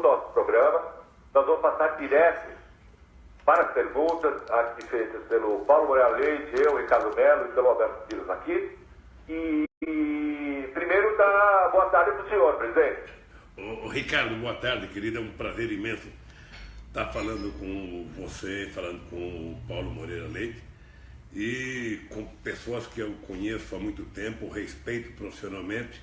nosso programa. Nós vamos passar direto para as perguntas aqui feitas pelo Paulo Moreira Leite, eu, Ricardo Mello e pelo Alberto Pires aqui. E primeiro dá boa tarde para o senhor, presidente. Ricardo, boa tarde, querido. É um prazer imenso estar falando com você, falando com o Paulo Moreira Leite e com pessoas que eu conheço há muito tempo, respeito profissionalmente.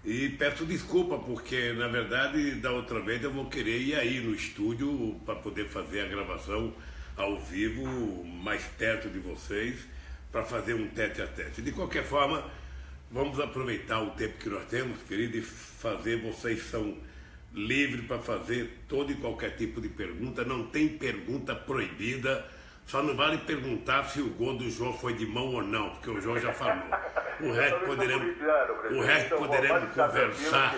E peço desculpa porque, na verdade, da outra vez eu vou querer ir aí no estúdio para poder fazer a gravação ao vivo, mais perto de vocês, para fazer um tete-a-tete. De qualquer forma, vamos aproveitar o tempo que nós temos, querido, e fazer, vocês são livres para fazer todo e qualquer tipo de pergunta. Não tem pergunta proibida, só não vale perguntar se o gol do João foi de mão ou não, porque o João já falou. O resto poderemos conversar.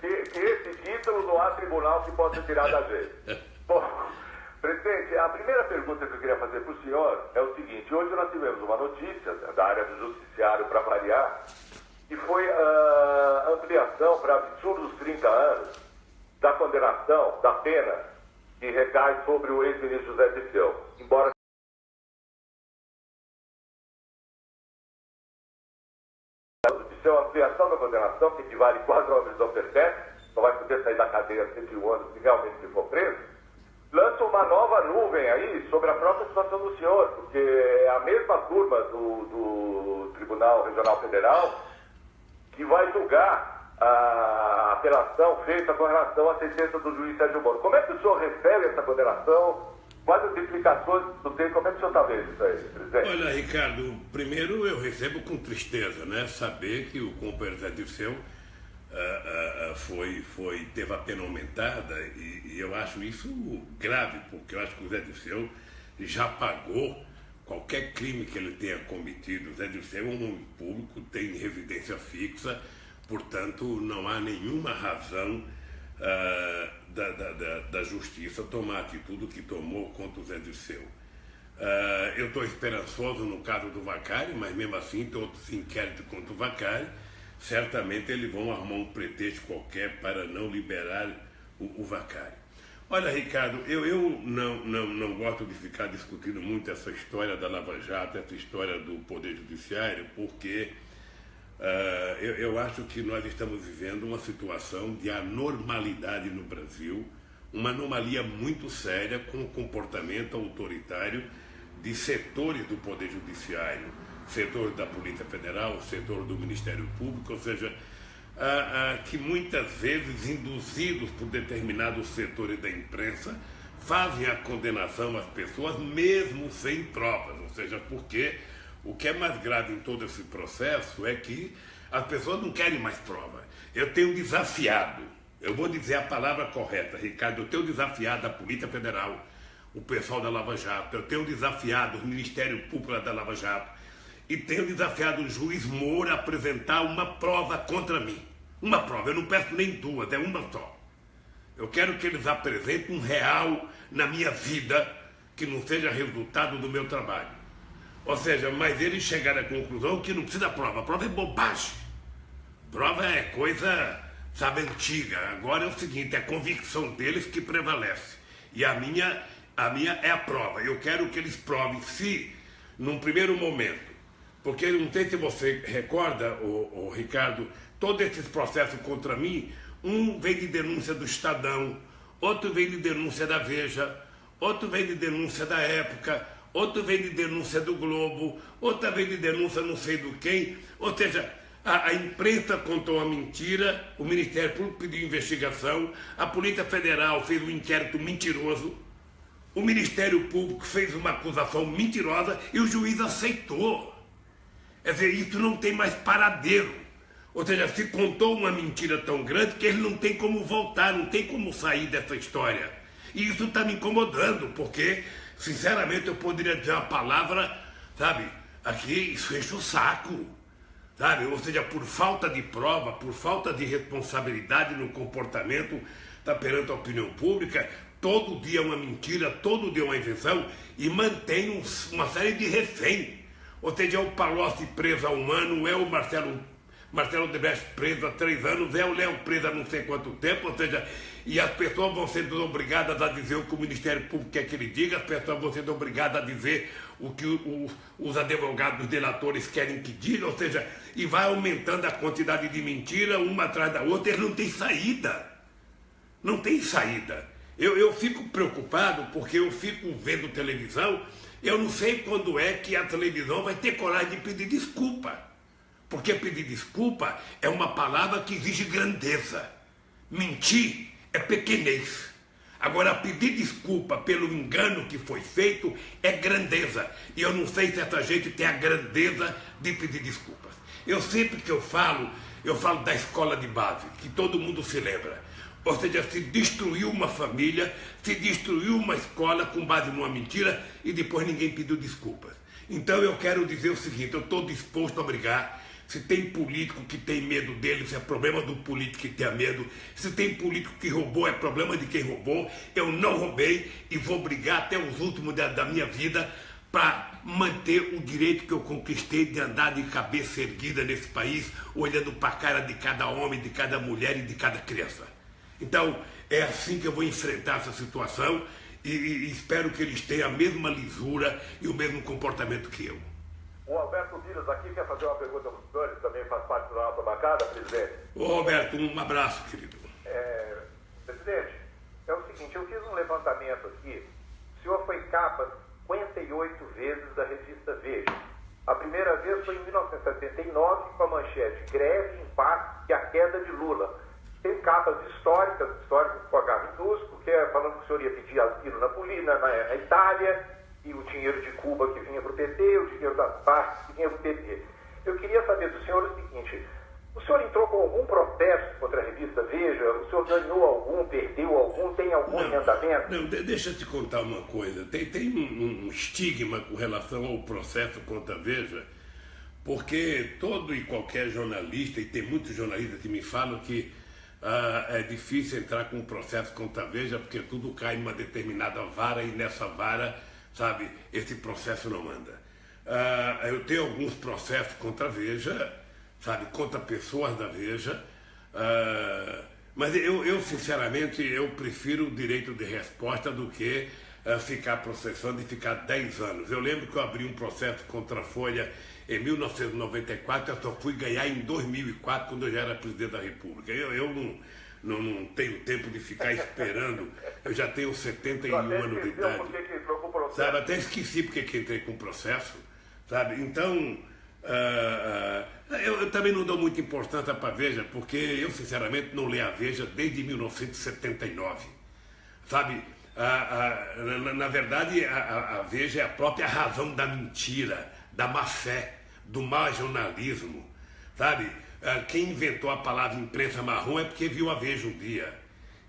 Que esse título não há tribunal que possa tirar da gente. Bom, presidente, a primeira pergunta que eu queria fazer para o senhor é o seguinte: hoje nós tivemos uma notícia da área do judiciário, para variar, que foi a ampliação para absurdos 30 anos da condenação, da pena que recai sobre o ex-ministro José Dirceu. Embora a ampliação da condenação, que equivale quase a uma prisão perpétua, só vai poder sair da cadeia 101 anos se realmente se for preso, lança uma nova nuvem aí sobre a própria situação do senhor, porque é a mesma turma do Tribunal Regional Federal que vai julgar a apelação feita com relação à sentença do juiz Sérgio Moro. Como é que o senhor recebe essa condenação? Quais as implicações do tempo? Como é que o senhor está vendo isso aí, presidente? Olha, Ricardo, primeiro eu recebo com tristeza, né? Saber que o companheiro Zé Dirceu teve a pena aumentada e eu acho isso grave, porque eu acho que o Zé Dirceu já pagou qualquer crime que ele tenha cometido. O Zé Dirceu é um homem público, tem residência fixa, portanto não há nenhuma razão da justiça tomar a atitude que tomou contra o Zé Dirceu. Eu estou esperançoso no caso do Vacari, mas mesmo assim tem outros inquéritos contra o Vacari. Certamente eles vão arrumar um pretexto qualquer para não liberar o Vacari. Olha, Ricardo, eu não gosto de ficar discutindo muito essa história da Lava Jato, essa história do Poder Judiciário, porque eu acho que nós estamos vivendo uma situação de anormalidade no Brasil, uma anomalia muito séria com o comportamento autoritário de setores do Poder Judiciário, setor da Polícia Federal, setor do Ministério Público, ou seja, que muitas vezes, induzidos por determinados setores da imprensa, fazem a condenação às pessoas mesmo sem provas, ou seja, porque o que é mais grave em todo esse processo é que as pessoas não querem mais prova. Eu tenho desafiado, eu vou dizer a palavra correta, Ricardo, eu tenho desafiado a Polícia Federal, o pessoal da Lava Jato, eu tenho desafiado o Ministério Público da Lava Jato e tenho desafiado o juiz Moro a apresentar uma prova contra mim. Uma prova, eu não peço nem duas, é uma só. Eu quero que eles apresentem um real na minha vida que não seja resultado do meu trabalho. Ou seja, mas eles chegaram à conclusão que não precisa prova. A prova é bobagem. Prova é coisa, sabe, antiga. Agora é o seguinte, é a convicção deles que prevalece. E a minha é a prova. Eu quero que eles provem se, num primeiro momento, porque não sei se você recorda, o Ricardo, todos esses processos contra mim, um vem de denúncia do Estadão, outro vem de denúncia da Veja, outro vem de denúncia da Época, outro vem de denúncia do Globo, outra vem de denúncia não sei do quem. Ou seja, a imprensa contou uma mentira, o Ministério Público pediu investigação, a Polícia Federal fez um inquérito mentiroso, o Ministério Público fez uma acusação mentirosa e o juiz aceitou. Quer dizer, isso não tem mais paradeiro. Ou seja, se contou uma mentira tão grande que ele não tem como voltar, não tem como sair dessa história. E isso está me incomodando, porque, sinceramente, eu poderia dizer uma palavra, sabe, aqui, isso enche o saco, sabe? Ou seja, por falta de prova, por falta de responsabilidade no comportamento perante a opinião pública, todo dia é uma mentira, todo dia é uma invenção, e mantém uma série de refém. Ou seja, é o Palocci preso há um ano, é o Marcelo Odebrecht preso há 3 anos, Zé Léo preso há não sei quanto tempo, ou seja, e as pessoas vão sendo obrigadas a dizer o que o Ministério Público quer que ele diga, as pessoas vão sendo obrigadas a dizer o que os advogados, os delatores querem que diga, ou seja, e vai aumentando a quantidade de mentira uma atrás da outra, e não tem saída. Não tem saída. Eu fico preocupado porque eu fico vendo televisão, eu não sei quando é que a televisão vai ter coragem de pedir desculpa. Porque pedir desculpa é uma palavra que exige grandeza. Mentir é pequenez. Agora, pedir desculpa pelo engano que foi feito é grandeza. E eu não sei se essa gente tem a grandeza de pedir desculpas. Eu sempre que eu falo da escola de base, que todo mundo se lembra. Ou seja, se destruiu uma família, se destruiu uma escola com base numa mentira e depois ninguém pediu desculpas. Então eu quero dizer o seguinte, eu estou disposto a brigar. Se tem político que tem medo dele, isso é problema do político que tenha medo. Se tem político que roubou, é problema de quem roubou. Eu não roubei e vou brigar até os últimos da minha vida para manter o direito que eu conquistei de andar de cabeça erguida nesse país, olhando para a cara de cada homem, de cada mulher e de cada criança. Então, é assim que eu vou enfrentar essa situação e espero que eles tenham a mesma lisura e o mesmo comportamento que eu. O Alberto Vilas aqui quer fazer uma pergunta para os senhores, também faz parte da nossa bancada, presidente. Ô Roberto, um abraço, querido. Presidente, é o seguinte, eu fiz um levantamento aqui, o senhor foi capa 58 vezes da revista Veja. A primeira vez foi em 1979, com a manchete Greve, Impacto e a Queda de Lula. Tem capas históricas com H minúsculo, que é falando que o senhor ia pedir asilo na Itália, e o dinheiro de Cuba que vinha para o PT, o dinheiro das partes que vinha para o PT. Eu queria saber do senhor o seguinte, o senhor entrou com algum protesto contra a revista Veja? O senhor ganhou algum, perdeu algum, tem algum em andamento? Não, deixa eu te contar uma coisa. Tem um estigma com relação ao processo contra a Veja, porque todo e qualquer jornalista, e tem muitos jornalistas que me falam que é difícil entrar com um processo contra a Veja, porque tudo cai numa determinada vara e nessa vara, sabe, esse processo não anda. Eu tenho alguns processos contra a Veja, sabe, contra pessoas da Veja, mas eu sinceramente, eu prefiro o direito de resposta do que ficar processando e ficar 10 anos. Eu lembro que eu abri um processo contra a Folha em 1994, eu só fui ganhar em 2004, quando eu já era presidente da República. Eu não tenho tempo de ficar esperando, eu já tenho 71 anos de idade. Sabe, até esqueci porque que entrei com o processo, sabe? Então, eu também não dou muita importância para a Veja, porque eu, sinceramente, não leio a Veja desde 1979, sabe? Na verdade, a Veja é a própria razão da mentira, da má-fé, do mau jornalismo, sabe? Quem inventou a palavra imprensa marrom é porque viu a Veja um dia.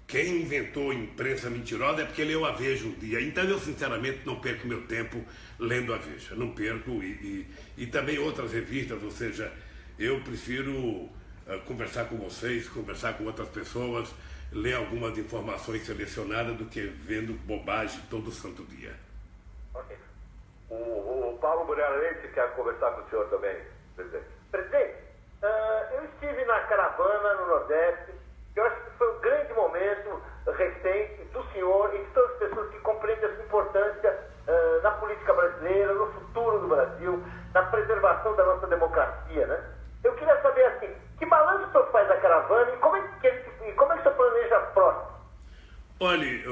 Quem inventou imprensa mentirosa é porque leu a Veja um dia. Então eu, sinceramente, não perco meu tempo lendo a Veja. Não perco e também outras revistas, ou seja, eu prefiro conversar com vocês, conversar com outras pessoas, ler algumas informações selecionadas do que vendo bobagem todo santo dia. Ok. O Paulo Moreira Leite quer conversar com o senhor também, presidente. Presidente, eu estive na caravana no Nordeste, eu acho que foi um grande momento recente do senhor e de todas as pessoas que compreendem a sua importância na política brasileira, no futuro do Brasil, na preservação da nossa democracia, né? Eu queria saber, assim, que balanço o senhor faz da caravana e como é que o senhor planeja as próximas? Olha,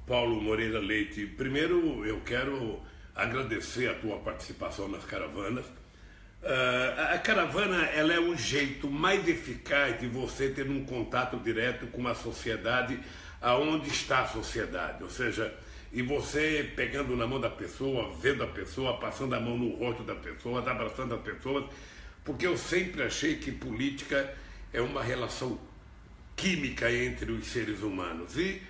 Paulo Moreira Leite, primeiro eu quero agradecer a tua participação nas caravanas. A caravana, ela é um jeito mais eficaz de você ter um contato direto com a sociedade, aonde está a sociedade, ou seja, e você pegando na mão da pessoa, vendo a pessoa, passando a mão no rosto da pessoa, abraçando as pessoas, porque eu sempre achei que política é uma relação química entre os seres humanos, e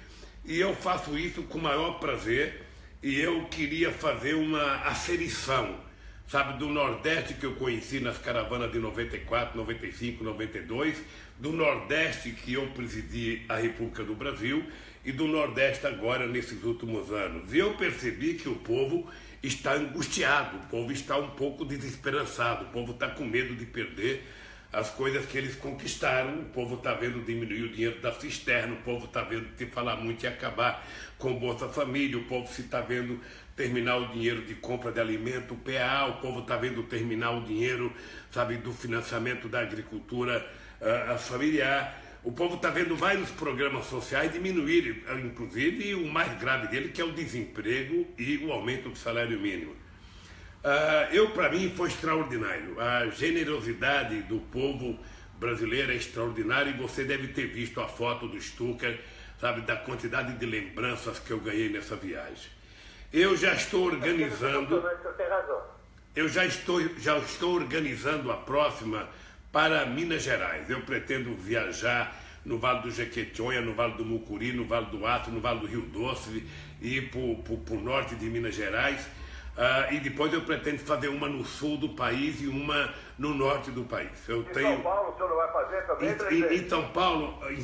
eu faço isso com o maior prazer, e eu queria fazer uma aferição, sabe, do Nordeste que eu conheci nas caravanas de 94, 95, 92, do Nordeste que eu presidi a República do Brasil e do Nordeste agora nesses últimos anos. E eu percebi que o povo está angustiado, o povo está um pouco desesperançado, o povo está com medo de perder as coisas que eles conquistaram. O povo está vendo diminuir o dinheiro da cisterna, o povo está vendo se falar muito e acabar com o Bolsa Família, o povo se está vendo terminar o dinheiro de compra de alimento, o PA, o povo está vendo terminar o dinheiro, sabe, do financiamento da agricultura familiar. O povo está vendo vários programas sociais diminuírem, inclusive o mais grave dele, que é o desemprego e o aumento do salário mínimo. Para mim, foi extraordinário. A generosidade do povo brasileiro é extraordinária e você deve ter visto a foto do Stucker, sabe, da quantidade de lembranças que eu ganhei nessa viagem. Eu já estou organizando... Eu já estou organizando a próxima para Minas Gerais. Eu pretendo viajar no Vale do Jequitinhonha, no Vale do Mucuri, no Vale do Aço, no Vale do Rio Doce e para o norte de Minas Gerais. E depois eu pretendo fazer uma no sul do país e uma no norte do país. São Paulo o senhor não vai fazer também? Em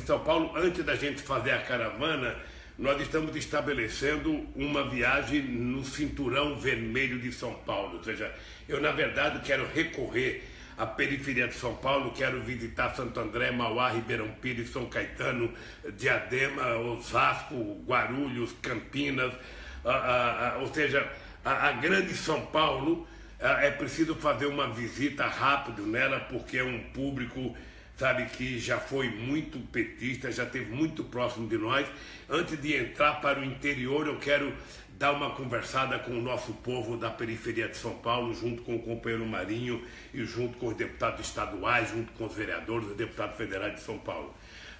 São Paulo, antes da gente fazer a caravana, nós estamos estabelecendo uma viagem no cinturão vermelho de São Paulo. Ou seja, eu na verdade quero recorrer à periferia de São Paulo, quero visitar Santo André, Mauá, Ribeirão Pires, São Caetano, Diadema, Osasco, Guarulhos, Campinas, ou seja, a grande São Paulo. É preciso fazer uma visita rápida nela, porque é um público, sabe, que já foi muito petista, já esteve muito próximo de nós. Antes de entrar para o interior, eu quero dar uma conversada com o nosso povo da periferia de São Paulo, junto com o companheiro Marinho e junto com os deputados estaduais, junto com os vereadores e deputados federais de São Paulo.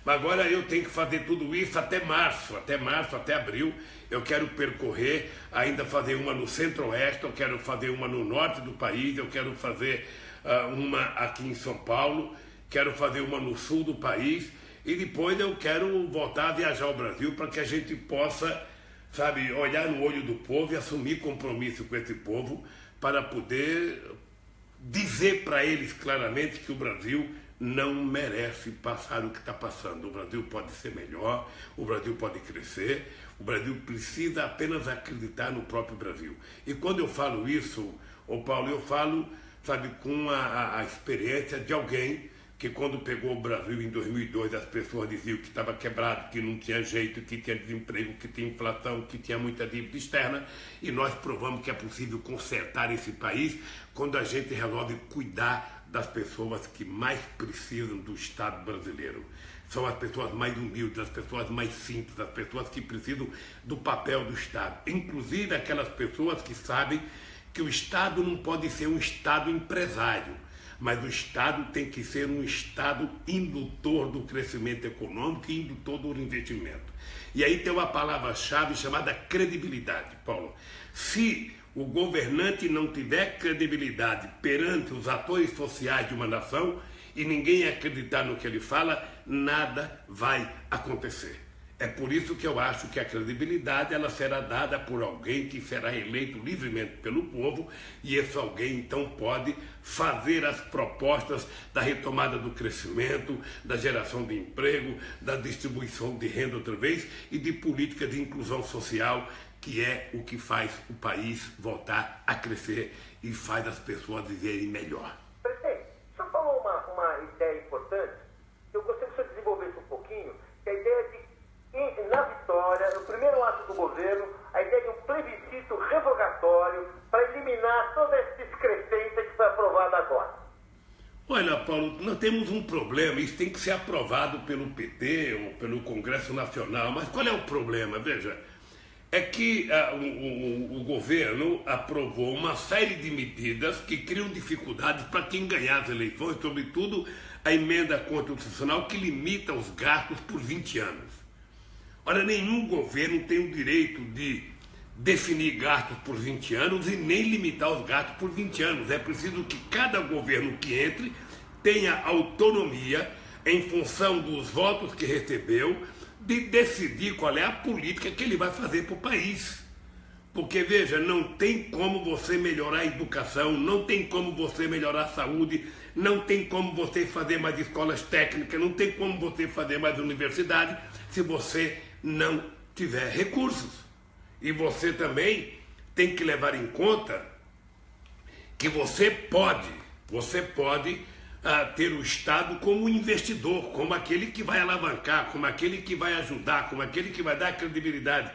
Mas agora eu tenho que fazer tudo isso até março, até abril. Eu quero percorrer, ainda fazer uma no centro-oeste, eu quero fazer uma no norte do país, eu quero fazer uma aqui em São Paulo, quero fazer uma no sul do país e depois eu quero voltar a viajar ao Brasil para que a gente possa, sabe, olhar no olho do povo e assumir compromisso com esse povo para poder dizer para eles claramente que o Brasil não merece passar o que está passando. O Brasil pode ser melhor, o Brasil pode crescer, o Brasil precisa apenas acreditar no próprio Brasil. E quando eu falo isso, Paulo, eu falo, sabe, com a experiência de alguém que quando pegou o Brasil em 2002, as pessoas diziam que estava quebrado, que não tinha jeito, que tinha desemprego, que tinha inflação, que tinha muita dívida externa, e nós provamos que é possível consertar esse país quando a gente resolve cuidar das pessoas que mais precisam do Estado brasileiro. São as pessoas mais humildes, as pessoas mais simples, as pessoas que precisam do papel do Estado. Inclusive aquelas pessoas que sabem que o Estado não pode ser um Estado empresário, mas o Estado tem que ser um Estado indutor do crescimento econômico e indutor do investimento. E aí tem uma palavra-chave chamada credibilidade, Paulo. Se o governante não tiver credibilidade perante os atores sociais de uma nação e ninguém acreditar no que ele fala, nada vai acontecer. É por isso que eu acho que a credibilidade ela será dada por alguém que será eleito livremente pelo povo, e esse alguém então pode fazer as propostas da retomada do crescimento, da geração de emprego, da distribuição de renda outra vez e de política de inclusão social, que é o que faz o país voltar a crescer e faz as pessoas viverem melhor. Presidente, o senhor falou uma ideia importante, eu gostaria que o senhor desenvolvesse um pouquinho, que a ideia de, na vitória, no primeiro ato do governo, a ideia de um plebiscito revogatório para eliminar toda essa discrepância que foi aprovada agora. Olha, Paulo, nós temos um problema, isso tem que ser aprovado pelo PT ou pelo Congresso Nacional, mas qual é o problema? Veja, é que o governo aprovou uma série de medidas que criam dificuldades para quem ganhar as eleições, sobretudo a emenda constitucional que limita os gastos por 20 anos. Ora, nenhum governo tem o direito de definir gastos por 20 anos e nem limitar os gastos por 20 anos. É preciso que cada governo que entre tenha autonomia em função dos votos que recebeu, de decidir qual é a política que ele vai fazer para o país. Porque, veja, não tem como você melhorar a educação, não tem como você melhorar a saúde, não tem como você fazer mais escolas técnicas, não tem como você fazer mais universidade se você não tiver recursos. E você também tem que levar em conta que você pode ter o Estado como investidor, como aquele que vai alavancar, como aquele que vai ajudar, como aquele que vai dar credibilidade.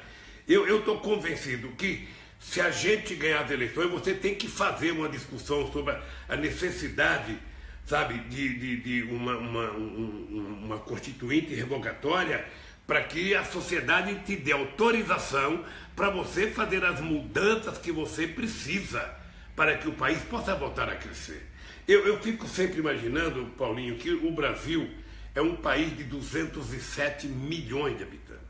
Eu estou convencido que se a gente ganhar as eleições, você tem que fazer uma discussão sobre a necessidade, sabe, de uma constituinte revogatória para que a sociedade te dê autorização para você fazer as mudanças que você precisa para que o país possa voltar a crescer. Eu fico sempre imaginando, Paulinho, que o Brasil é um país de 207 milhões de habitantes.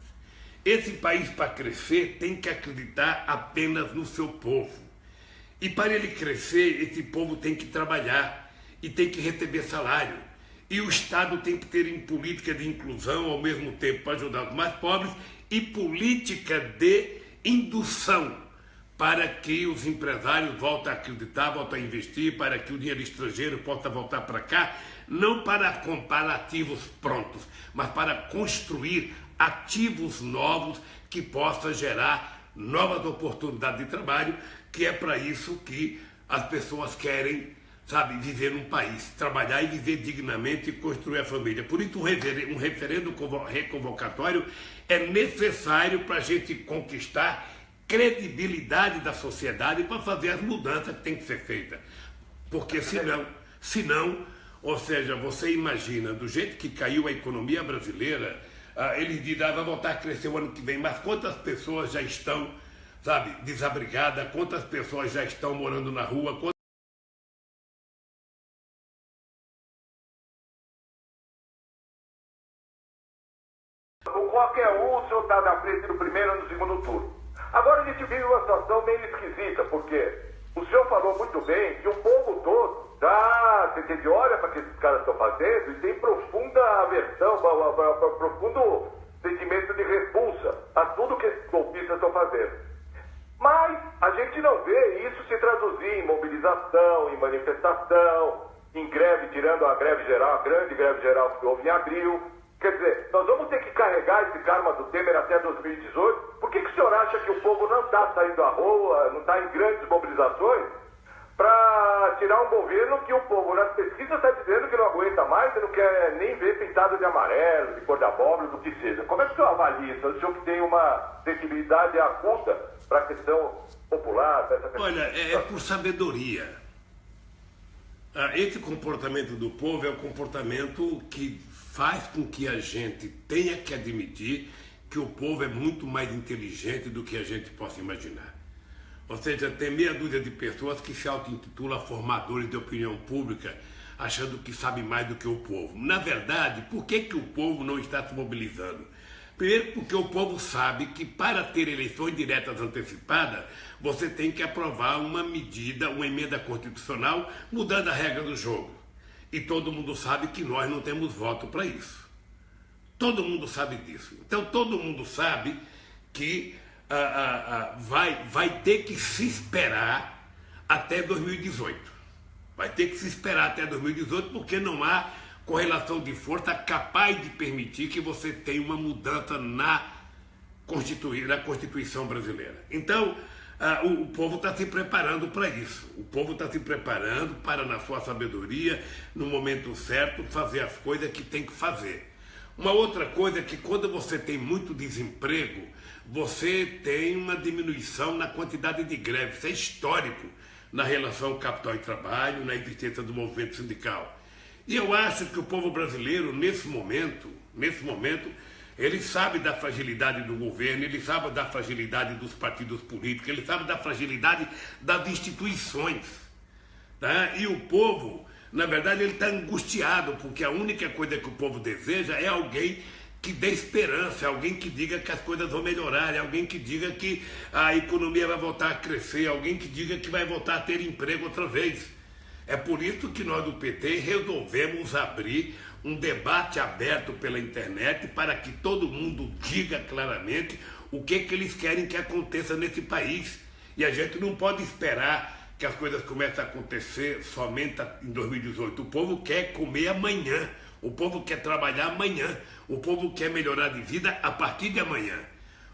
Esse país, para crescer, tem que acreditar apenas no seu povo. E para ele crescer, esse povo tem que trabalhar e tem que receber salário. E o Estado tem que ter política de inclusão ao mesmo tempo para ajudar os mais pobres e política de indução para que os empresários voltem a acreditar, voltem a investir, para que o dinheiro estrangeiro possa voltar para cá, não para comparativos prontos, mas para construir ativos novos que possam gerar novas oportunidades de trabalho, que é para isso que as pessoas querem, sabe, viver num país, trabalhar e viver dignamente e construir a família. Por isso, um referendo reconvocatório é necessário para a gente conquistar credibilidade da sociedade para fazer as mudanças que tem que ser feitas. Porque senão, ou seja, você imagina, do jeito que caiu a economia brasileira, eles dizem, vai voltar a crescer o ano que vem, mas quantas pessoas já estão, sabe, desabrigadas, quantas pessoas já estão morando na rua, Com qualquer um, o senhor está na frente do primeiro ou no segundo turno. Agora a gente vive uma situação meio esquisita, porque o senhor falou muito bem que o povo todo olha para o que esses caras estão fazendo e tem profunda aversão, profundo sentimento de repulsa a tudo que esses golpistas estão fazendo. Mas a gente não vê isso se traduzir em mobilização, em manifestação, em greve, tirando a greve geral, a grande greve geral que houve em abril. Quer dizer, nós vamos ter que carregar esse karma do Temer até 2018. Por que o senhor acha que o povo não está saindo à rua, não está em grandes mobilizações para tirar um governo que o povo nas pesquisas está dizendo que não aguenta mais e não quer nem ver pintado de amarelo, de cor da abóbora, do que seja? Como é que o senhor avalia isso? O senhor que tem uma sensibilidade aguda para a questão popular? Olha, é por sabedoria. Esse comportamento do povo é o comportamento que faz com que a gente tenha que admitir que o povo é muito mais inteligente do que a gente possa imaginar. Ou seja, tem meia dúzia de pessoas que se auto-intitulam formadores de opinião pública, achando que sabe mais do que o povo. Na verdade, por que o povo não está se mobilizando? Primeiro, porque o povo sabe que para ter eleições diretas antecipadas, você tem que aprovar uma medida, uma emenda constitucional, mudando a regra do jogo. E todo mundo sabe que nós não temos voto para isso. Todo mundo sabe disso. Então, todo mundo sabe que vai ter que se esperar até 2018. Vai ter que se esperar até 2018 porque não há correlação de força capaz de permitir que você tenha uma mudança na Constituição brasileira. Então, o povo está se preparando para isso. O povo está se preparando para, na sua sabedoria, no momento certo, fazer as coisas que tem que fazer. Uma outra coisa é que quando você tem muito desemprego, você tem uma diminuição na quantidade de greves. Isso é histórico na relação capital e trabalho, na existência do movimento sindical. E eu acho que o povo brasileiro, nesse momento, ele sabe da fragilidade do governo, ele sabe da fragilidade dos partidos políticos, ele sabe da fragilidade das instituições. Tá? E o povo, na verdade, ele está angustiado, porque a única coisa que o povo deseja é alguém que dê esperança, é alguém que diga que as coisas vão melhorar, é alguém que diga que a economia vai voltar a crescer, alguém que diga que vai voltar a ter emprego outra vez. É por isso que nós do PT resolvemos abrir um debate aberto pela internet para que todo mundo diga claramente o que eles querem que aconteça nesse país. E a gente não pode esperar que as coisas comecem a acontecer somente em 2018. O povo quer comer amanhã, o povo quer trabalhar amanhã, o povo quer melhorar de vida a partir de amanhã.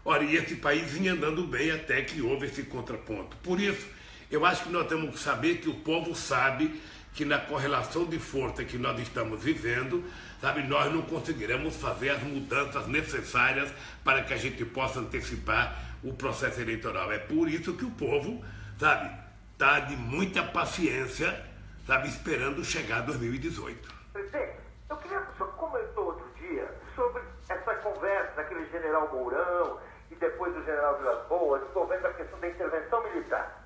Ora, e esse país vinha andando bem até que houve esse contraponto. Por isso, eu acho que nós temos que saber que o povo sabe que na correlação de força que nós estamos vivendo, sabe, nós não conseguiremos fazer as mudanças necessárias para que a gente possa antecipar o processo eleitoral. É por isso que o povo, sabe, está de muita paciência, sabe, esperando chegar 2018. Presidente, eu queria que o senhor comentou outro dia sobre essa conversa daquele general Mourão e depois do general Vilas Boas, envolvendo a questão da intervenção militar.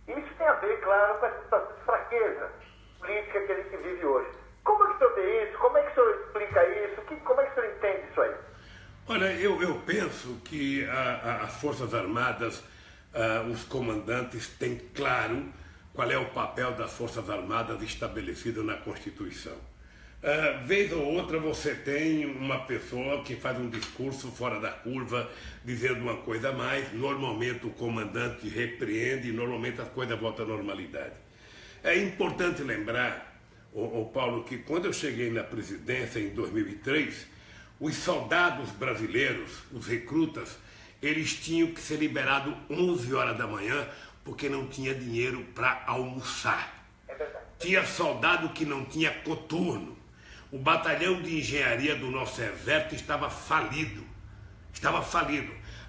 Isso tem a ver, claro, com essa situação de fraqueza política que a gente vive hoje. Como é que o senhor vê isso? Como é que o senhor explica isso? Como é que o senhor entende isso aí? Olha, eu penso que as Forças Armadas, os comandantes têm claro qual é o papel das Forças Armadas estabelecido na Constituição. Vez ou outra você tem uma pessoa que faz um discurso fora da curva, dizendo uma coisa a mais, normalmente o comandante repreende e normalmente as coisas voltam à normalidade. É importante lembrar, Paulo, que quando eu cheguei na presidência em 2003, os soldados brasileiros, os recrutas, eles tinham que ser liberados 11 horas da manhã porque não tinha dinheiro para almoçar. Tinha soldado que não tinha coturno. O batalhão de engenharia do nosso exército estava falido.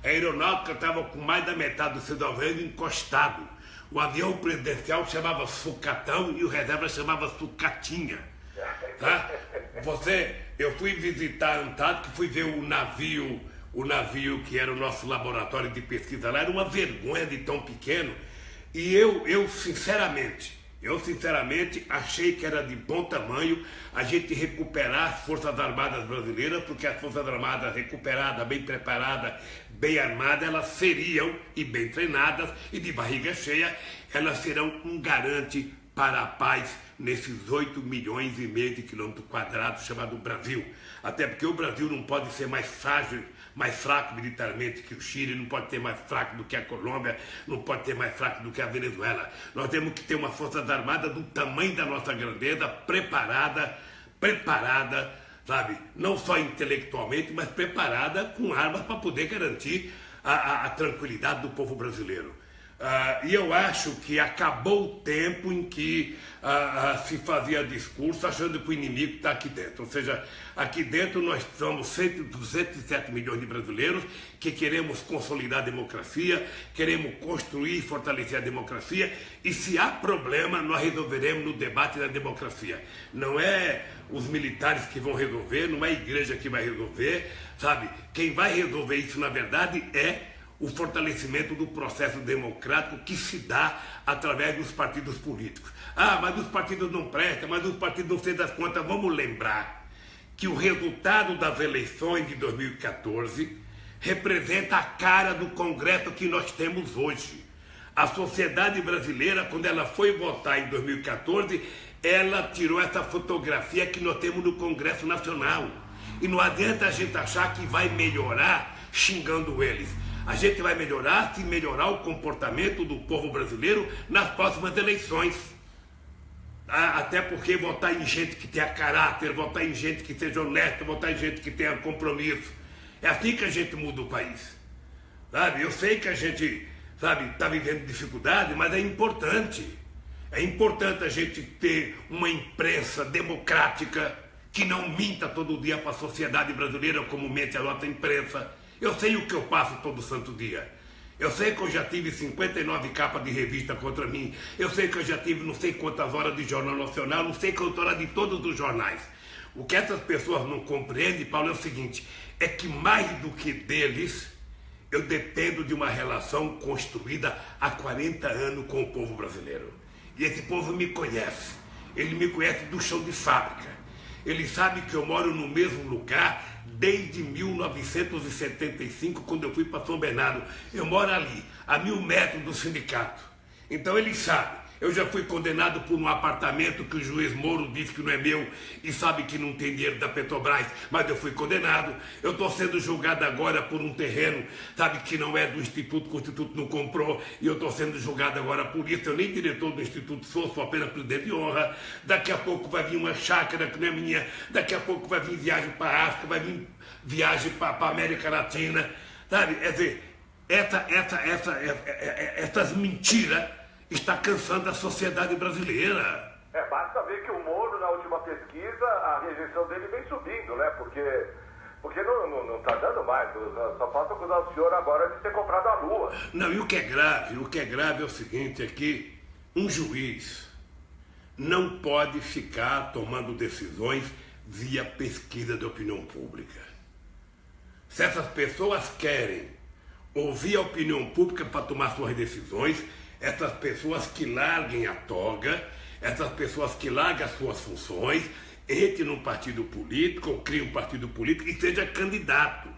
A aeronáutica estava com mais da metade do seu alvejo encostado. O avião presidencial chamava Sucatão e o reserva chamava Sucatinha. Tá? Eu fui visitar a Antártica, fui ver o navio que era o nosso laboratório de pesquisa lá, era uma vergonha de tão pequeno. E eu sinceramente achei que era de bom tamanho a gente recuperar as Forças Armadas brasileiras, porque as Forças Armadas recuperadas, bem preparadas, bem armadas, elas seriam, e bem treinadas, e de barriga cheia, elas serão um garante para a paz nesses 8 milhões e meio de quilômetros quadrados chamado Brasil. Até porque o Brasil não pode ser mais frágil, mais fraco militarmente que o Chile, não pode ser mais fraco do que a Colômbia, não pode ser mais fraco do que a Venezuela. Nós temos que ter uma força armada do tamanho da nossa grandeza, preparada, sabe, não só intelectualmente, mas preparada com armas para poder garantir a tranquilidade do povo brasileiro. E eu acho que acabou o tempo em que se fazia discurso achando que o inimigo está aqui dentro. Ou seja, aqui dentro nós somos 207 milhões de brasileiros que queremos consolidar a democracia, queremos construir e fortalecer a democracia, e se há problema, nós resolveremos no debate da democracia. Não é os militares que vão resolver, não é a igreja que vai resolver, sabe? Quem vai resolver isso, na verdade, é o fortalecimento do processo democrático que se dá através dos partidos políticos. Mas os partidos não prestam, mas os partidos não sei das contas. Vamos lembrar que o resultado das eleições de 2014 representa a cara do Congresso que nós temos hoje. A sociedade brasileira, quando ela foi votar em 2014, ela tirou essa fotografia que nós temos no Congresso Nacional. E não adianta a gente achar que vai melhorar xingando eles. A gente vai melhorar se melhorar o comportamento do povo brasileiro nas próximas eleições. Até porque votar em gente que tenha caráter, votar em gente que seja honesta, votar em gente que tenha compromisso. É assim que a gente muda o país. Sabe? Eu sei que a gente, sabe, está vivendo dificuldade, mas é importante. É importante a gente ter uma imprensa democrática que não minta todo dia para a sociedade brasileira como mente a nossa imprensa. Eu sei o que eu passo todo santo dia. Eu sei que eu já tive 59 capas de revista contra mim. Eu sei que eu já tive não sei quantas horas de Jornal Nacional, não sei quantas horas de todos os jornais. O que essas pessoas não compreendem, Paulo, é o seguinte, é que mais do que deles, eu dependo de uma relação construída há 40 anos com o povo brasileiro. E esse povo me conhece. Ele me conhece do chão de fábrica. Ele sabe que eu moro no mesmo lugar desde 1975, quando eu fui para São Bernardo. Eu moro ali, a 1000 metros do sindicato. Então ele sabe. Eu já fui condenado por um apartamento que o juiz Moro disse que não é meu e sabe que não tem dinheiro da Petrobras, mas eu fui condenado. Eu estou sendo julgado agora por um terreno, sabe, que não é do Instituto, que o Instituto não comprou, e eu estou sendo julgado agora por isso. Eu nem diretor do Instituto sou apenas presidente de honra. Daqui a pouco vai vir uma chácara que não é minha, daqui a pouco vai vir viagem para a África, vai vir viagem para a América Latina, sabe? Quer dizer, essas mentiras está cansando a sociedade brasileira. Basta ver que o Moro, na última pesquisa, a rejeição dele vem subindo, né? Porque não tá dando mais. Só falta acusar o senhor agora de ter comprado a Lua. Não, e o que é grave é o seguinte, é que um juiz não pode ficar tomando decisões via pesquisa de opinião pública. Se essas pessoas querem ouvir a opinião pública para tomar suas decisões, essas pessoas que larguem a toga, essas pessoas que larguem as suas funções, entre num partido político, ou crie um partido político e seja candidato.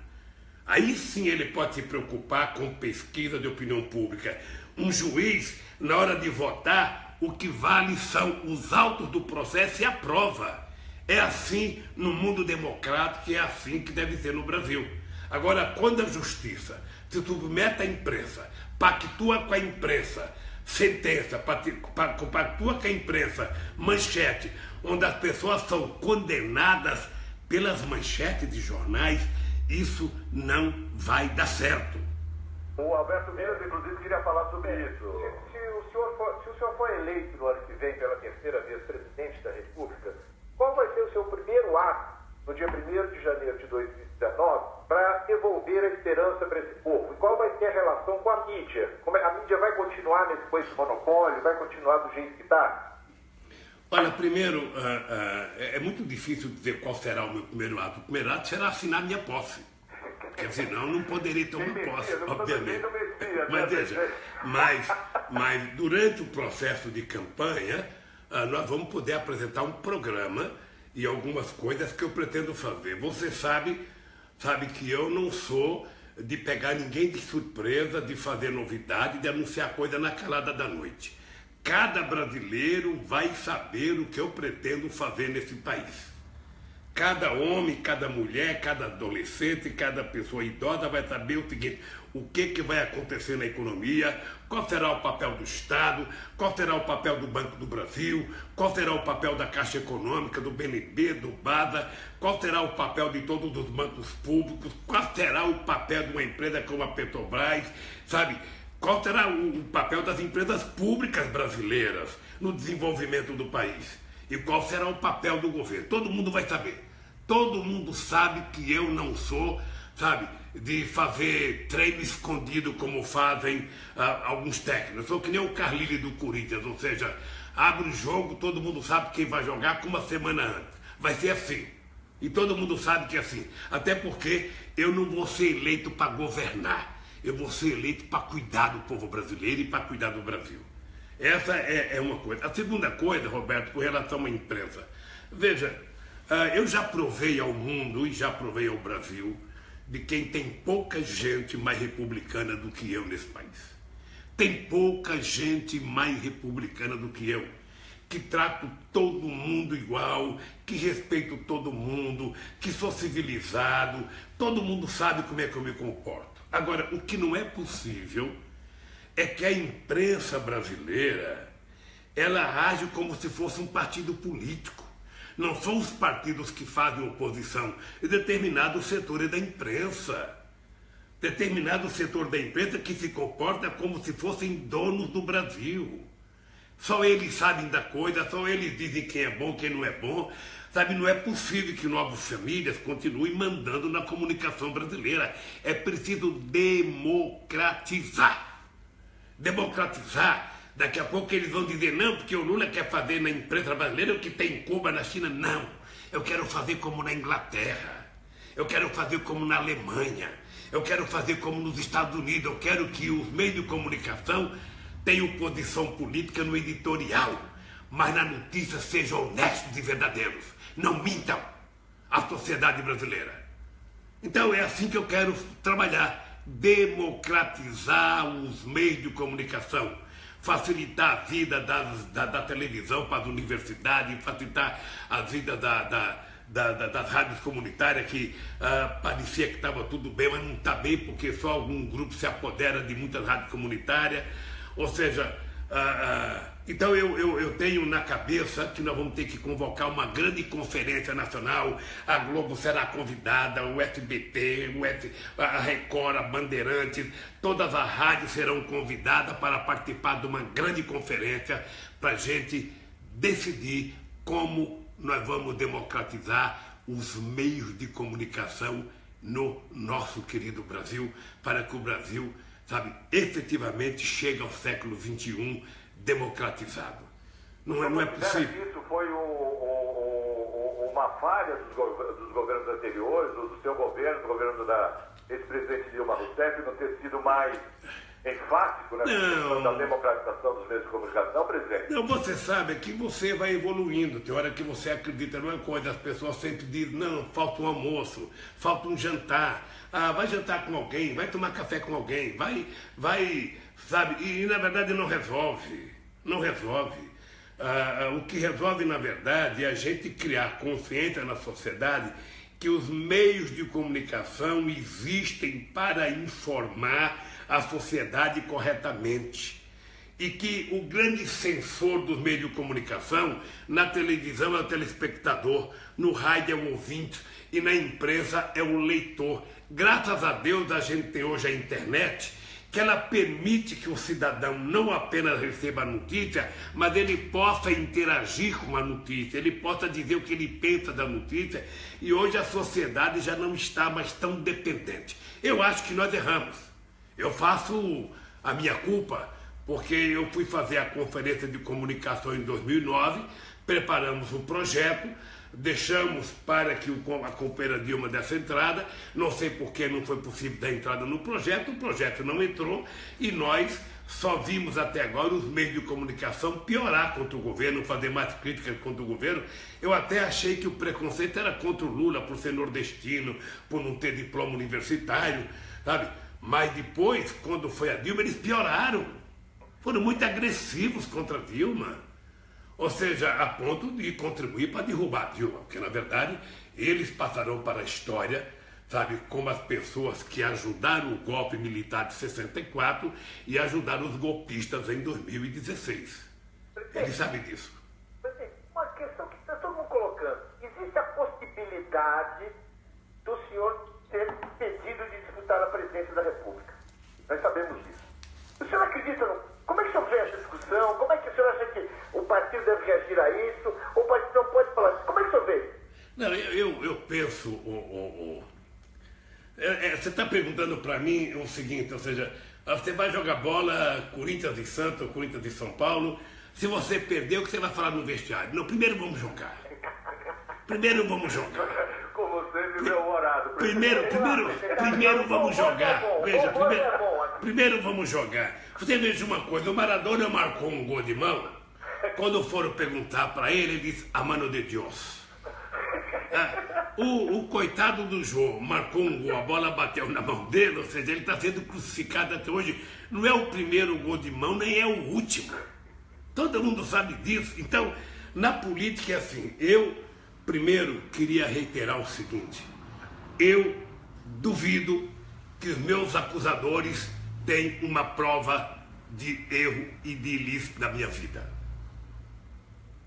Aí sim ele pode se preocupar com pesquisa de opinião pública. Um juiz, na hora de votar, o que vale são os autos do processo e a prova. É assim no mundo democrático e é assim que deve ser no Brasil. Agora, quando a justiça se submete à imprensa, pactua com a imprensa, sentença, pactua com a imprensa, manchete, onde as pessoas são condenadas pelas manchetes de jornais, isso não vai dar certo. O Alberto Miras, inclusive, queria falar sobre isso. Se o senhor for eleito no ano que vem pela terceira vez presidente da República, qual vai ser o seu primeiro ato no dia 1º de janeiro de 2019 para devolver a esperança para esse povo? E qual vai ser a relação com a mídia? A mídia vai continuar com esse monopólio? Vai continuar do jeito que está? Olha, primeiro, é muito difícil dizer qual será o meu primeiro ato. O primeiro ato será assinar minha posse. Porque senão eu não poderia tomar posse, obviamente. Mas veja, mas durante o processo de campanha, nós vamos poder apresentar um programa e algumas coisas que eu pretendo fazer. Você sabe que eu não sou de pegar ninguém de surpresa, de fazer novidade, de anunciar coisa na calada da noite. Cada brasileiro vai saber o que eu pretendo fazer nesse país. Cada homem, cada mulher, cada adolescente, cada pessoa idosa vai saber o seguinte: o que vai acontecer na economia, qual será o papel do Estado, qual será o papel do Banco do Brasil, qual será o papel da Caixa Econômica, do BNB, do BADA, qual será o papel de todos os bancos públicos, qual será o papel de uma empresa como a Petrobras, sabe? Qual será o papel das empresas públicas brasileiras no desenvolvimento do país? E qual será o papel do governo? Todo mundo vai saber. Todo mundo sabe que eu não sou, sabe, de fazer treino escondido como fazem alguns técnicos. Eu sou que nem o Carlyle do Corinthians, ou seja, abre o jogo, todo mundo sabe quem vai jogar com uma semana antes. Vai ser assim. E todo mundo sabe que é assim. Até porque eu não vou ser eleito para governar. Eu vou ser eleito para cuidar do povo brasileiro e para cuidar do Brasil. Essa é uma coisa. A segunda coisa, Roberto, com relação à imprensa. Veja, eu já provei ao mundo e já provei ao Brasil de quem tem pouca gente mais republicana do que eu nesse país. Tem pouca gente mais republicana do que eu, que trato todo mundo igual, que respeito todo mundo, que sou civilizado, todo mundo sabe como é que eu me comporto. Agora, o que não é possível é que a imprensa brasileira, ela age como se fosse um partido político. Não são os partidos que fazem oposição, é determinado setor da imprensa. Determinado setor da imprensa que se comporta como se fossem donos do Brasil. Só eles sabem da coisa, só eles dizem quem é bom, quem não é bom. Sabe, não é possível que novas famílias continuem mandando na comunicação brasileira. É preciso democratizar. Democratizar. Daqui a pouco eles vão dizer, não, porque o Lula quer fazer na imprensa brasileira o que tem em Cuba, na China. Não, eu quero fazer como na Inglaterra. Eu quero fazer como na Alemanha. Eu quero fazer como nos Estados Unidos. Eu quero que os meios de comunicação tenham posição política no editorial, mas na notícia sejam honestos e verdadeiros. Não mintam à sociedade brasileira. Então é assim que eu quero trabalhar. Democratizar os meios de comunicação. Facilitar a vida da televisão para as universidades, facilitar a vida das rádios comunitárias, que parecia que estava tudo bem, mas não está bem, porque só algum grupo se apodera de muitas rádios comunitárias. Ou seja, então eu tenho na cabeça que nós vamos ter que convocar uma grande conferência nacional. A Globo será convidada, o SBT, a Record, a Bandeirantes, todas as rádios serão convidadas para participar de uma grande conferência para a gente decidir como nós vamos democratizar os meios de comunicação no nosso querido Brasil, para que o Brasil, sabe, efetivamente chegue ao século XXI democratizado. Não é possível. Isso foi uma falha dos governos anteriores, do seu governo, do governo da ex-presidente Dilma Rousseff, não ter sido mais enfático na questão da democratização dos meios de comunicação, presidente? Não, você sabe que você vai evoluindo. Tem hora que você acredita numa coisa, as pessoas sempre dizem, não, falta um almoço, falta um jantar, vai jantar com alguém, vai tomar café com alguém, vai, sabe, e na verdade não resolve. O que resolve, na verdade, é a gente criar consciência na sociedade que os meios de comunicação existem para informar a sociedade corretamente. E que o grande censor dos meios de comunicação, na televisão é o telespectador, no rádio é o ouvinte e na imprensa é o leitor. Graças a Deus a gente tem hoje a internet, que ela permite que o cidadão não apenas receba a notícia, mas ele possa interagir com a notícia, ele possa dizer o que ele pensa da notícia, e hoje a sociedade já não está mais tão dependente. Eu acho que nós erramos. Eu faço a minha culpa, porque eu fui fazer a conferência de comunicação em 2009, preparamos um projeto, deixamos para que a companheira Dilma desse entrada, não sei por que não foi possível dar entrada no projeto, o projeto não entrou e nós só vimos até agora os meios de comunicação piorar contra o governo, fazer mais críticas contra o governo. Eu até achei que o preconceito era contra o Lula por ser nordestino, por não ter diploma universitário, sabe? Mas depois, quando foi a Dilma, eles pioraram, foram muito agressivos contra a Dilma. Ou seja, a ponto de contribuir para derrubar a Dilma, porque, na verdade, eles passarão para a história, sabe, como as pessoas que ajudaram o golpe militar de 64 e ajudaram os golpistas em 2016. Eles sabem disso. Uma questão que está todo mundo colocando. Existe a possibilidade do senhor ter pedido de disputar a presidência da República. Nós sabemos disso. O senhor acredita no... Como é que o senhor vê essa discussão? Como é que o senhor acha que o partido deve reagir a isso? Ou o partido não pode falar isso? Como é que o senhor vê? Não, eu penso... você está perguntando para mim o seguinte, ou seja, você vai jogar bola Corinthians e Santos ou Corinthians e São Paulo, se você perder, o que você vai falar no vestiário? Não, primeiro vamos jogar. Como sempre, meu horado. Primeiro vamos jogar. Veja, primeiro vamos jogar. Você veja uma coisa, o Maradona marcou um gol de mão, quando foram perguntar para ele, ele disse, a mano de Deus. O coitado do Jô marcou um gol, a bola bateu na mão dele, ou seja, ele está sendo crucificado até hoje. Não é o primeiro gol de mão, nem é o último. Todo mundo sabe disso. Então, na política é assim, eu primeiro queria reiterar o seguinte, eu duvido que os meus acusadores têm uma prova de erro e de ilícito na minha vida.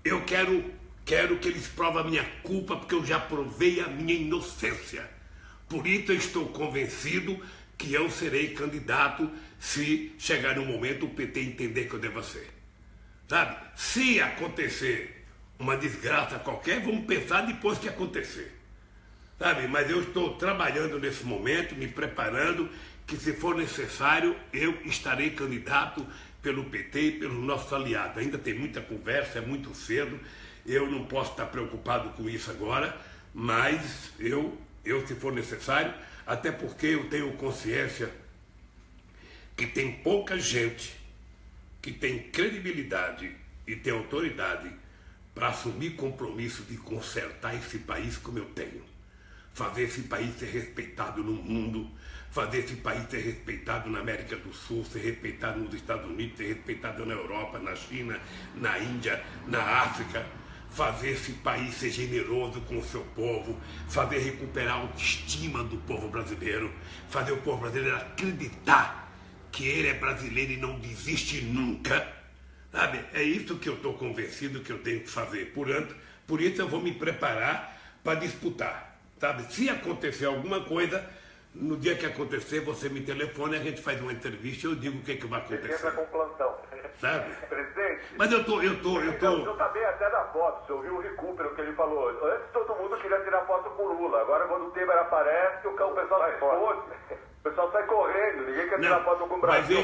Eu quero que eles provem a minha culpa, porque eu já provei a minha inocência. Por isso eu estou convencido que eu serei candidato se chegar no momento o PT entender que eu devo ser. Sabe? Se acontecer uma desgraça qualquer, vamos pensar depois que acontecer. Sabe? Mas eu estou trabalhando nesse momento, me preparando, que se for necessário, eu estarei candidato pelo PT e pelos nossos aliados. Ainda tem muita conversa, é muito cedo, eu não posso estar preocupado com isso agora, mas eu se for necessário, até porque eu tenho consciência que tem pouca gente que tem credibilidade e tem autoridade para assumir compromisso de consertar esse país como eu tenho. Fazer esse país ser respeitado no mundo, fazer esse país ser respeitado na América do Sul, ser respeitado nos Estados Unidos, ser respeitado na Europa, na China, na Índia, na África, fazer esse país ser generoso com o seu povo, fazer recuperar a autoestima do povo brasileiro, fazer o povo brasileiro acreditar que ele é brasileiro e não desiste nunca. Sabe? É isso que eu estou convencido que eu tenho que fazer. Por isso eu vou me preparar para disputar. Sabe? Se acontecer alguma coisa, No dia que acontecer, você me telefona, a gente faz uma entrevista e eu digo o que vai Você acontecer. entra com plantão. Sabe? Presidente. Mas eu tô... Eu também até da foto, você ouviu o recupero que ele falou. Antes todo mundo queria tirar foto com o Lula. Agora quando o Temer aparece, o pessoal sai fora. O pessoal sai correndo, ninguém quer tirar foto com o Brasil.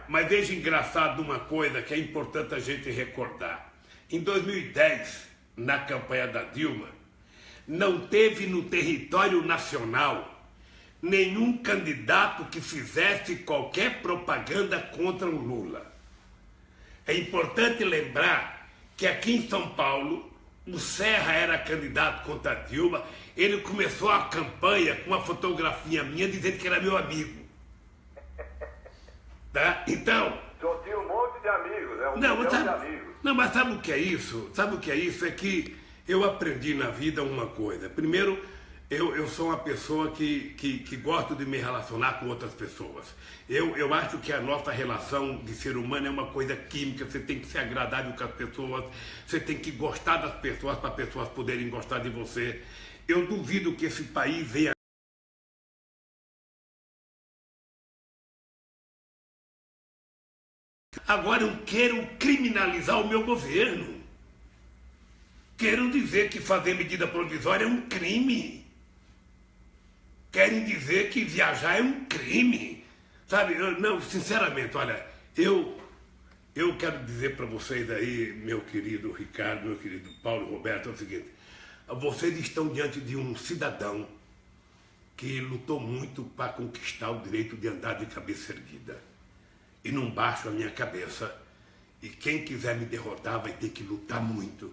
Mas veja engraçado uma coisa que é importante a gente recordar. Em 2010, na campanha da Dilma, não teve no território nacional nenhum candidato que fizesse qualquer propaganda contra o Lula. É importante lembrar que aqui em São Paulo, o Serra era candidato contra a Dilma, ele começou a campanha com uma fotografia minha dizendo que era meu amigo. Tá? Então... Só tinha um monte de amigos, né? De amigos. Não, mas sabe o que é isso? Sabe o que é isso? É que eu aprendi na vida uma coisa. Primeiro, eu sou uma pessoa que gosto de me relacionar com outras pessoas. Eu acho que a nossa relação de ser humano é uma coisa química, você tem que ser agradável com as pessoas, você tem que gostar das pessoas para as pessoas poderem gostar de você. Eu duvido que esse país venha... Agora eu quero criminalizar o meu governo. Quero dizer que fazer medida provisória é um crime. Querem dizer que viajar é um crime. Sabe, não, sinceramente, olha, eu quero dizer para vocês aí, meu querido Ricardo, meu querido Paulo Roberto, é o seguinte, vocês estão diante de um cidadão que lutou muito para conquistar o direito de andar de cabeça erguida. E não baixo a minha cabeça. E quem quiser me derrotar vai ter que lutar muito.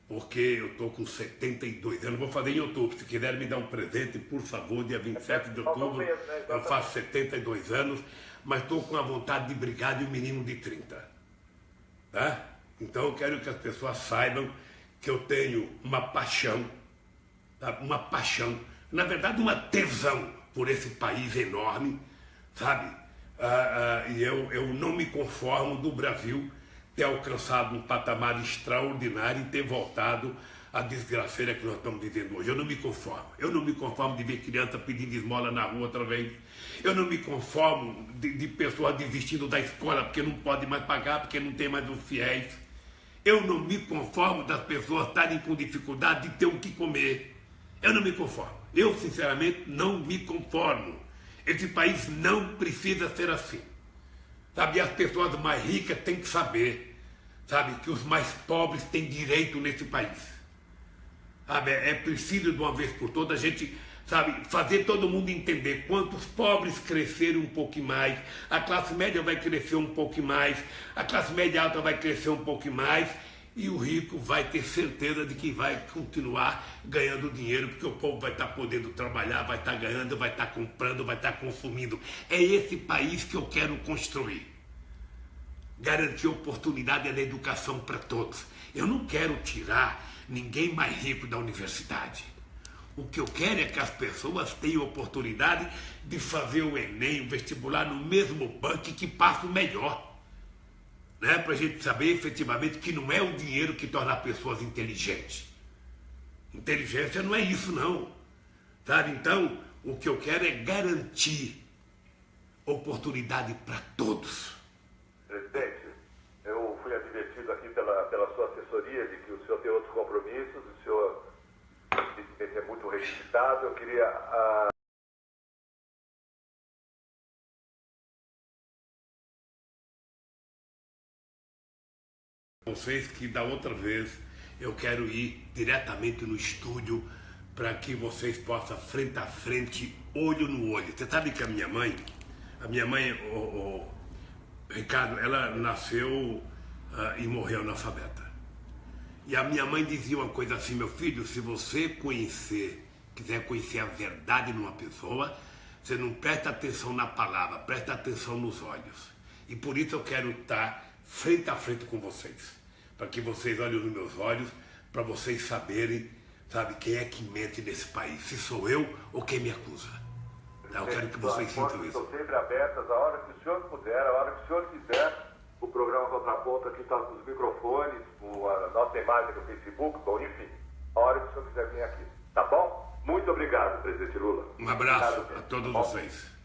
Porque eu estou com 72 anos, vou fazer em outubro. Se quiser me dar um presente, por favor, dia 27 de outubro, eu faço 72 anos, mas estou com a vontade de brigar de um menino de 30. Tá? Então eu quero que as pessoas saibam que eu tenho uma paixão, tá? Uma paixão, na verdade uma tesão por esse país enorme, sabe? E eu não me conformo do Brasil ter alcançado um patamar extraordinário e ter voltado à desgraceira que nós estamos vivendo hoje. Eu não me conformo. Eu não me conformo de ver criança pedindo esmola na rua outra vez. Eu não me conformo de pessoas desistindo da escola porque não podem mais pagar, porque não tem mais os fiéis. Eu não me conformo das pessoas estarem com dificuldade de ter o que comer. Eu não me conformo. Eu, sinceramente, não me conformo. Esse país não precisa ser assim. Sabe, as pessoas mais ricas têm que saber, sabe, que os mais pobres têm direito nesse país. Sabe, é preciso de uma vez por todas a gente, sabe, fazer todo mundo entender quanto os pobres crescerem um pouco mais, a classe média vai crescer um pouco mais, a classe média alta vai crescer um pouco mais, e o rico vai ter certeza de que vai continuar ganhando dinheiro, porque o povo vai estar podendo trabalhar, vai estar ganhando, vai estar comprando, vai estar consumindo. É esse país que eu quero construir. Garantir oportunidade na educação para todos. Eu não quero tirar ninguém mais rico da universidade. O que eu quero é que as pessoas tenham oportunidade de fazer o Enem, o vestibular no mesmo banco que passa o melhor. Né, para a gente saber efetivamente que não é o dinheiro que torna pessoas inteligentes. Inteligência não é isso, não. Sabe? Então, o que eu quero é garantir oportunidade para todos. Presidente, eu fui advertido aqui pela sua assessoria de que o senhor tem outros compromissos, o senhor é muito requisitado, eu queria... Vocês que da outra vez eu quero ir diretamente no estúdio para que vocês possam frente a frente, olho no olho. Você sabe que a minha mãe, Ricardo, ela nasceu e morreu analfabeta. E a minha mãe dizia uma coisa assim, meu filho, se você quiser conhecer a verdade numa pessoa, você não presta atenção na palavra, presta atenção nos olhos. E por isso eu quero estar frente a frente com vocês, para que vocês olhem nos meus olhos, para vocês saberem, sabe, quem é que mente nesse país, se sou eu ou quem me acusa. Eu quero que vocês sintam isso. Estão sempre abertas, a hora que o senhor puder, a hora que o senhor quiser. O programa Contraponto aqui está com os microfones, com a nossa imagem no Facebook, bom, enfim, a hora que o senhor quiser vir aqui, tá bom? Muito obrigado, presidente Lula. Um abraço Obrigado, a todos bom. vocês.